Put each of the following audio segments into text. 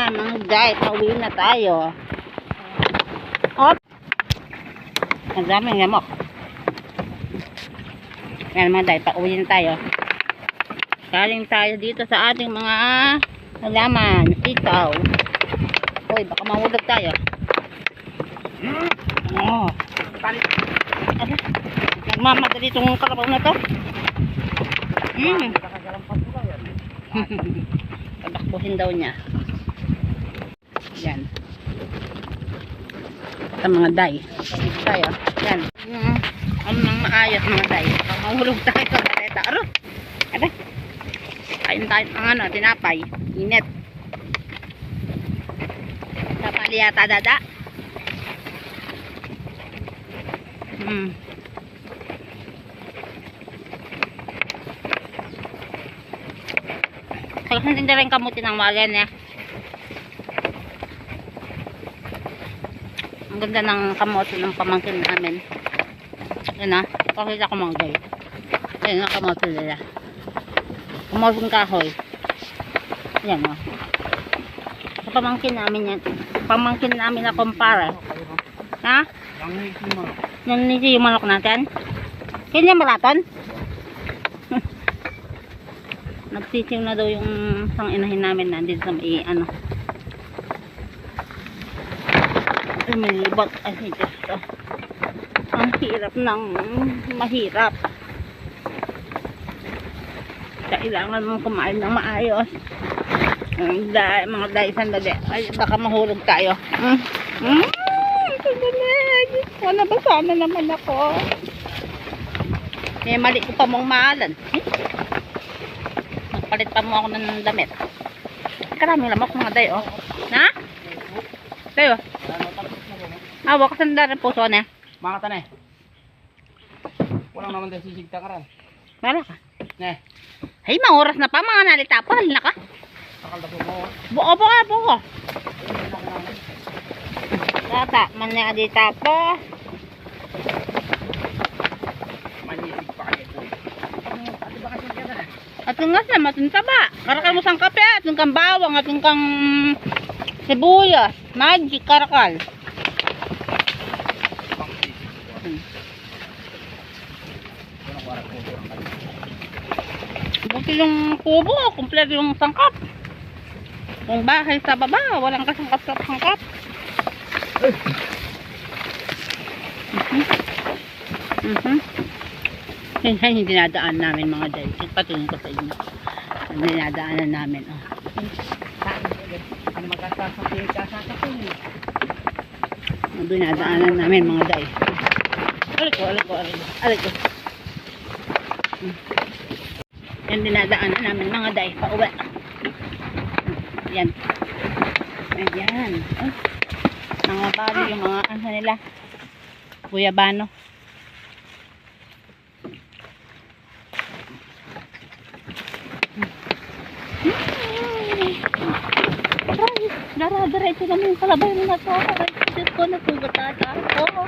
Yan, mga day, pauwi na tayo. Op! Ang daming lamok. Yan mga day, pauwi na tayo. Galing tayo dito sa ating mga halaman. Sitaw. Uy, baka mahulog tayo. Oh. Nagmamadali itong kalabaw na to. Tatakbuhin daw niya. Yan. Ito mga day. Dito tayo. Yan. Ang mga maayos mga day. Mahulog tayo sa baleta. Aro. Ada. Kain tayo ng tinapay. Init. Tapali yata dada. Kaya hindi na rin kamuti ng magan eh. Ang ganda ng kamote ng pamangkin namin. Yan na. Pakita ko mga guys. Yan na kamote nila. Kamote kahoy. Yan o. Sa pamangkin namin yan. Pamangkin namin na kumpara. Ha? Nanisi yung manok natin. Kanya maraton? Nagsisiw na daw yung sang inahin namin nandito sa may lumilibot. Ay, Diyos ko. Ang hirap ng mahirap. Kailangan mong kumain ng maayos. Mga day, sandali. Ay, baka mahulog tayo. Sandali. Wala ba sana naman ako? May mali ko pa mong maalan. Palit pa mo ako ng damit. Karaming lamok mga day, oh. Na? Tayo. Waka sandara po so na. Mga tanay. Walang naman tayo sisigta ka rin. Wala ka. Ne. Hey, mga oras na pa, mga nalita pa. Halina ka. Sakalda po mo. Buo po ka, buo. Tata, manya dita po. Manisig pa kayo po. At yung gas na, matunta ba? Karakal mo sang kape, at yung kang bawang, at yung kang sibuyas, magic, karakal. Buti yung kubo, kumpleto yung sangkap. Yung bahay sa baba, walang kasangkap-sangkap. Yan yung dinadaan namin mga day. Patingin ko sa inyo. Yung dinadaanan namin. Oh. Ano magkasasakit? Yung dinadaanan namin mga day. Aliko. Yan dinadaanan namin mga day. Pauwi. Yan. Ayan. Oh. Mga bali yung mga nila. Guyabano. Dara-diretso naman yung kalabay na to. Aray, Diyos ko, natugatata ako.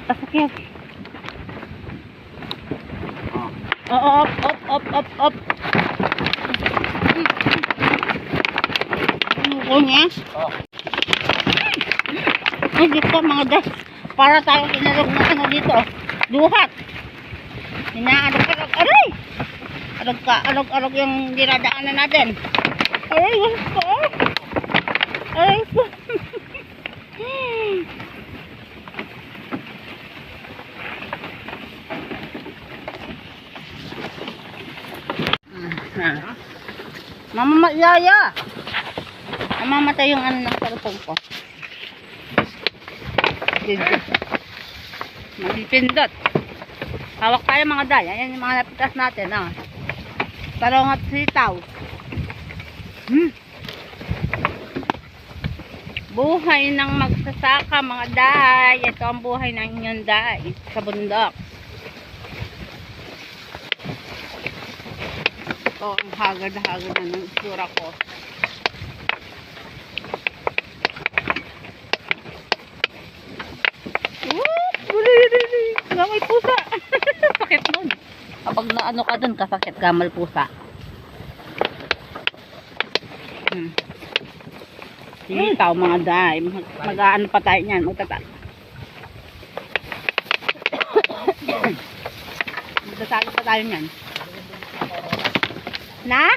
Pasakit. Op. Ano niya? Ay, Diyos ko, mga das. Para tayo kinalog na dito. Duhat. Inaalog-alog. Aray! Alog yung dinadaanan natin. Aray, Diyos ko. Aray ko. Yaya. Mamamatay yung ng cellphone ko. Magpindot. Hawak tayo mga day. Ayan yung mga napitas natin. Talong at sitaw. Buhay ng magsasaka mga day. Ito ang buhay ng inyong day sa bundok. Ito ang hagad-hagad na ng isura ko. Gamay pusa. Sakit nun. Kapag naano ka dun, kasakit gamal pusa. Sitaw, mga day. Mag-ano pa tayo niyan. Magtatalo pa tayo niyan. Na?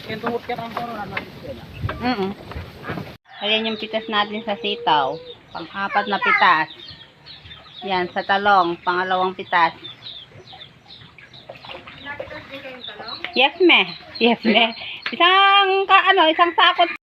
Yung tungkol ka ng corona na sila. Ayan yung pitas natin sa sitaw. Pang-apat na pitas. Yan, sa talong. Pangalawang pitas. Yes, me. Yes, me. Isang sakot